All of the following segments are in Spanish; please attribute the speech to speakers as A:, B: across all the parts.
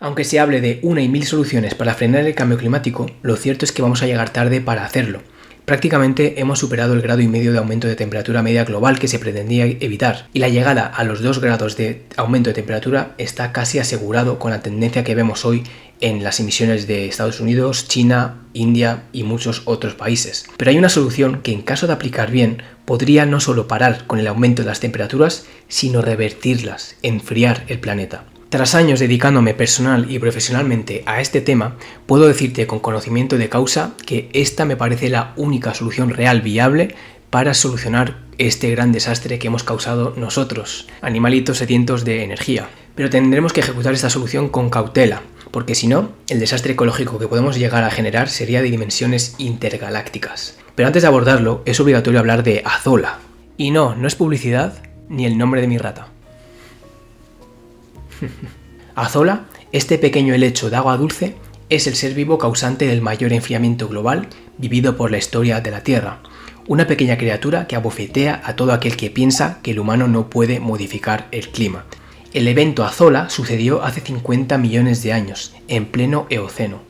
A: Aunque se hable de una y mil soluciones para frenar el cambio climático, lo cierto es que vamos a llegar tarde para hacerlo. Prácticamente hemos superado el 1,5 grados de aumento de temperatura media global que se pretendía evitar, y la llegada a los 2 grados de aumento de temperatura está casi asegurado con la tendencia que vemos hoy en las emisiones de Estados Unidos, China, India y muchos otros países. Pero hay una solución que, en caso de aplicar bien, podría no solo parar con el aumento de las temperaturas, sino revertirlas, enfriar el planeta. Tras años dedicándome personal y profesionalmente a este tema, puedo decirte con conocimiento de causa que esta me parece la única solución real viable para solucionar este gran desastre que hemos causado nosotros, animalitos sedientos de energía. Pero tendremos que ejecutar esta solución con cautela, porque si no, el desastre ecológico que podemos llegar a generar sería de dimensiones intergalácticas. Pero antes de abordarlo, es obligatorio hablar de Azola. Y no es publicidad ni el nombre de mi rata. Azola, este pequeño helecho de agua dulce, es el ser vivo causante del mayor enfriamiento global vivido por la historia de la Tierra. Una pequeña criatura que abofetea a todo aquel que piensa que el humano no puede modificar el clima. El evento Azola sucedió hace 50 millones de años, en pleno Eoceno.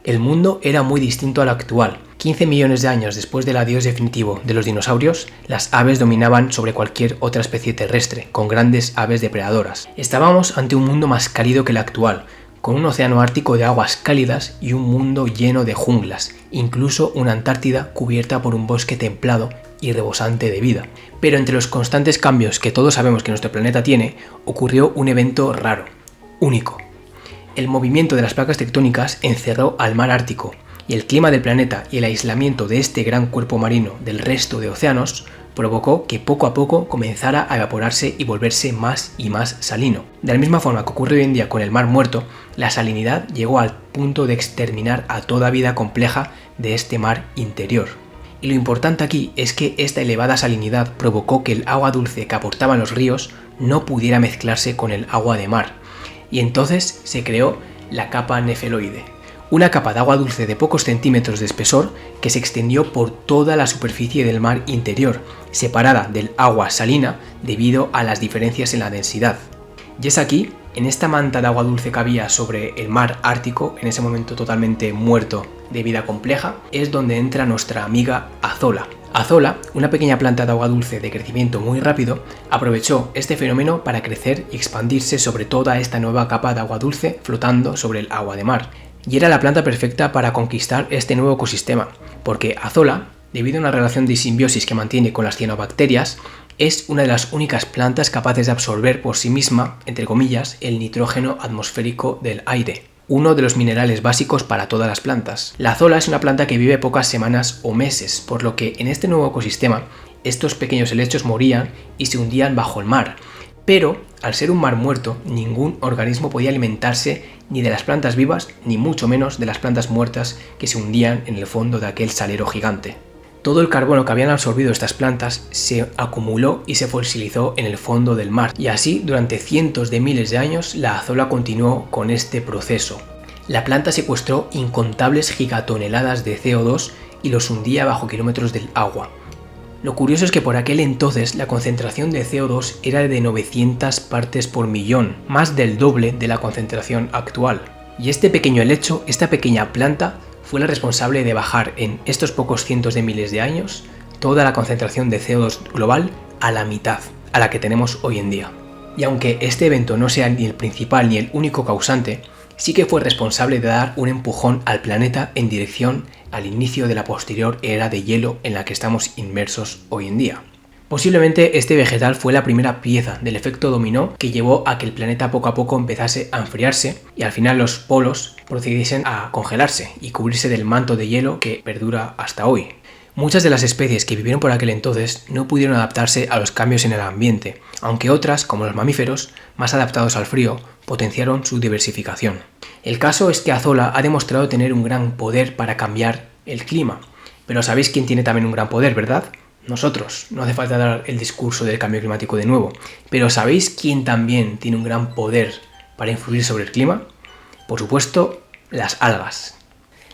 A: El mundo era muy distinto al actual. 15 millones de años después del adiós definitivo de los dinosaurios, las aves dominaban sobre cualquier otra especie terrestre, con grandes aves depredadoras. Estábamos ante un mundo más cálido que el actual, con un océano ártico de aguas cálidas y un mundo lleno de junglas, incluso una Antártida cubierta por un bosque templado y rebosante de vida. Pero entre los constantes cambios que todos sabemos que nuestro planeta tiene, ocurrió un evento raro, único. El movimiento de las placas tectónicas encerró al mar Ártico, y el clima del planeta y el aislamiento de este gran cuerpo marino del resto de océanos provocó que poco a poco comenzara a evaporarse y volverse más y más salino. De la misma forma que ocurre hoy en día con el mar muerto, la salinidad llegó al punto de exterminar a toda vida compleja de este mar interior. Y lo importante aquí es que esta elevada salinidad provocó que el agua dulce que aportaban los ríos no pudiera mezclarse con el agua de mar, y entonces se creó la capa nefeloide. Una capa de agua dulce de pocos centímetros de espesor que se extendió por toda la superficie del mar interior, separada del agua salina debido a las diferencias en la densidad. Y es aquí, en esta manta de agua dulce que había sobre el mar Ártico, en ese momento totalmente muerto de vida compleja, es donde entra nuestra amiga Azola. Azola, una pequeña planta de agua dulce de crecimiento muy rápido, aprovechó este fenómeno para crecer y expandirse sobre toda esta nueva capa de agua dulce flotando sobre el agua de mar. Y era la planta perfecta para conquistar este nuevo ecosistema, porque Azola, debido a una relación de simbiosis que mantiene con las cianobacterias, es una de las únicas plantas capaces de absorber por sí misma, entre comillas, el nitrógeno atmosférico del aire, uno de los minerales básicos para todas las plantas. La Azola es una planta que vive pocas semanas o meses, por lo que en este nuevo ecosistema, estos pequeños helechos morían y se hundían bajo el mar. Pero, al ser un mar muerto, ningún organismo podía alimentarse ni de las plantas vivas, ni mucho menos de las plantas muertas que se hundían en el fondo de aquel salero gigante. Todo el carbono que habían absorbido estas plantas se acumuló y se fosilizó en el fondo del mar, y así durante cientos de miles de años la Azola continuó con este proceso. La planta secuestró incontables gigatoneladas de CO2 y los hundía bajo kilómetros del agua. Lo curioso es que por aquel entonces la concentración de CO2 era de 900 partes por millón, más del doble de la concentración actual. Y este pequeño helecho, esta pequeña planta, fue la responsable de bajar en estos pocos cientos de miles de años toda la concentración de CO2 global a la mitad, a la que tenemos hoy en día. Y aunque este evento no sea ni el principal ni el único causante, sí que fue responsable de dar un empujón al planeta en dirección al inicio de la posterior era de hielo en la que estamos inmersos hoy en día. Posiblemente este vegetal fue la primera pieza del efecto dominó que llevó a que el planeta poco a poco empezase a enfriarse y al final los polos procediesen a congelarse y cubrirse del manto de hielo que perdura hasta hoy. Muchas de las especies que vivieron por aquel entonces no pudieron adaptarse a los cambios en el ambiente, aunque otras, como los mamíferos, más adaptados al frío, potenciaron su diversificación. El caso es que Azola ha demostrado tener un gran poder para cambiar el clima. Pero ¿sabéis quién tiene también un gran poder, verdad? Nosotros. No hace falta dar el discurso del cambio climático de nuevo. Pero ¿sabéis quién también tiene un gran poder para influir sobre el clima? Por supuesto, las algas.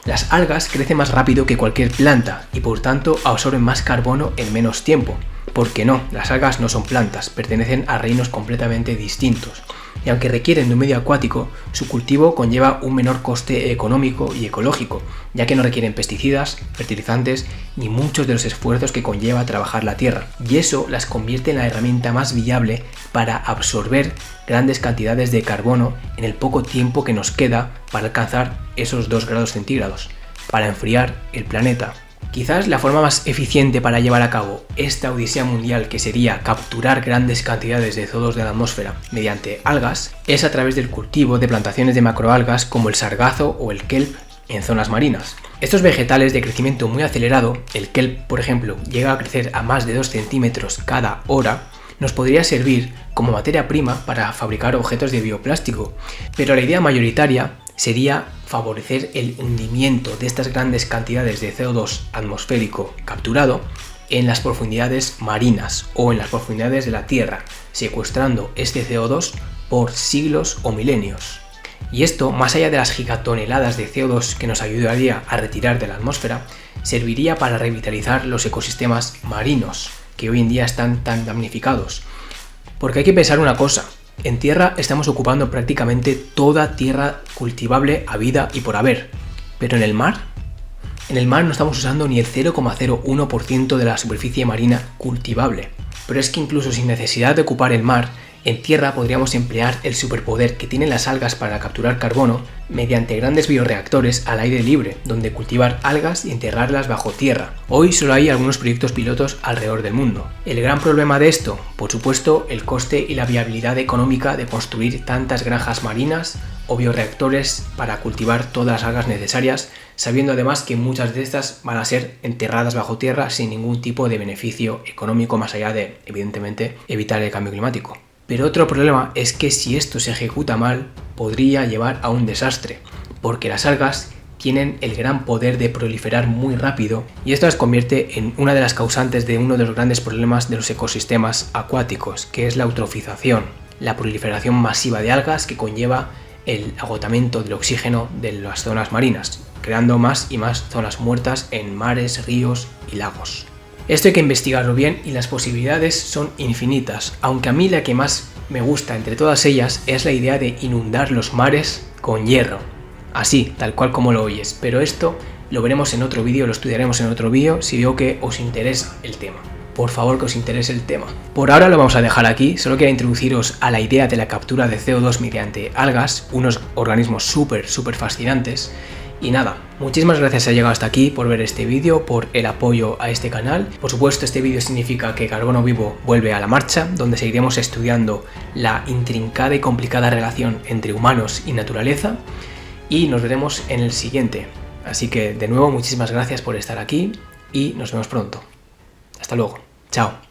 A: Las algas crecen más rápido que cualquier planta y por tanto absorben más carbono en menos tiempo. Porque no, las algas no son plantas, pertenecen a reinos completamente distintos. Y aunque requieren de un medio acuático, su cultivo conlleva un menor coste económico y ecológico, ya que no requieren pesticidas, fertilizantes ni muchos de los esfuerzos que conlleva trabajar la tierra. Y eso las convierte en la herramienta más viable para absorber grandes cantidades de carbono en el poco tiempo que nos queda para alcanzar esos 2 grados centígrados, para enfriar el planeta. Quizás la forma más eficiente para llevar a cabo esta odisea mundial, que sería capturar grandes cantidades de CO2 de la atmósfera mediante algas, es a través del cultivo de plantaciones de macroalgas como el sargazo o el kelp en zonas marinas. Estos vegetales de crecimiento muy acelerado, el kelp por ejemplo llega a crecer a más de 2 centímetros cada hora, nos podría servir como materia prima para fabricar objetos de bioplástico, pero la idea mayoritaria sería favorecer el hundimiento de estas grandes cantidades de CO2 atmosférico capturado en las profundidades marinas o en las profundidades de la Tierra, secuestrando este CO2 por siglos o milenios. Y esto, más allá de las gigatoneladas de CO2 que nos ayudaría a retirar de la atmósfera, serviría para revitalizar los ecosistemas marinos, que hoy en día están tan damnificados. Porque hay que pensar una cosa: en tierra estamos ocupando prácticamente toda tierra cultivable habida y por haber, pero en el mar no estamos usando ni el 0,01% de la superficie marina cultivable. Pero es que incluso sin necesidad de ocupar el mar, en tierra podríamos emplear el superpoder que tienen las algas para capturar carbono mediante grandes bioreactores al aire libre, donde cultivar algas y enterrarlas bajo tierra. Hoy solo hay algunos proyectos pilotos alrededor del mundo. El gran problema de esto, por supuesto, el coste y la viabilidad económica de construir tantas granjas marinas o bioreactores para cultivar todas las algas necesarias, sabiendo además que muchas de estas van a ser enterradas bajo tierra sin ningún tipo de beneficio económico más allá de, evidentemente, evitar el cambio climático. Pero otro problema es que si esto se ejecuta mal, podría llevar a un desastre, porque las algas tienen el gran poder de proliferar muy rápido y esto las convierte en una de las causantes de uno de los grandes problemas de los ecosistemas acuáticos, que es la eutrofización, la proliferación masiva de algas que conlleva el agotamiento del oxígeno de las zonas marinas, creando más y más zonas muertas en mares, ríos y lagos. Esto hay que investigarlo bien y las posibilidades son infinitas, aunque a mí la que más me gusta entre todas ellas es la idea de inundar los mares con hierro. Así, tal cual como lo oyes, pero esto lo veremos en otro vídeo, lo estudiaremos en otro vídeo si veo que os interesa el tema. Por favor, que os interese el tema. Por ahora lo vamos a dejar aquí, solo quiero introduciros a la idea de la captura de CO2 mediante algas, unos organismos súper fascinantes. Y nada, muchísimas gracias si has llegado hasta aquí por ver este vídeo, por el apoyo a este canal. Por supuesto, este vídeo significa que Carbono Vivo vuelve a la marcha, donde seguiremos estudiando la intrincada y complicada relación entre humanos y naturaleza. Y nos veremos en el siguiente. Así que, de nuevo, muchísimas gracias por estar aquí y nos vemos pronto. Hasta luego. Chao.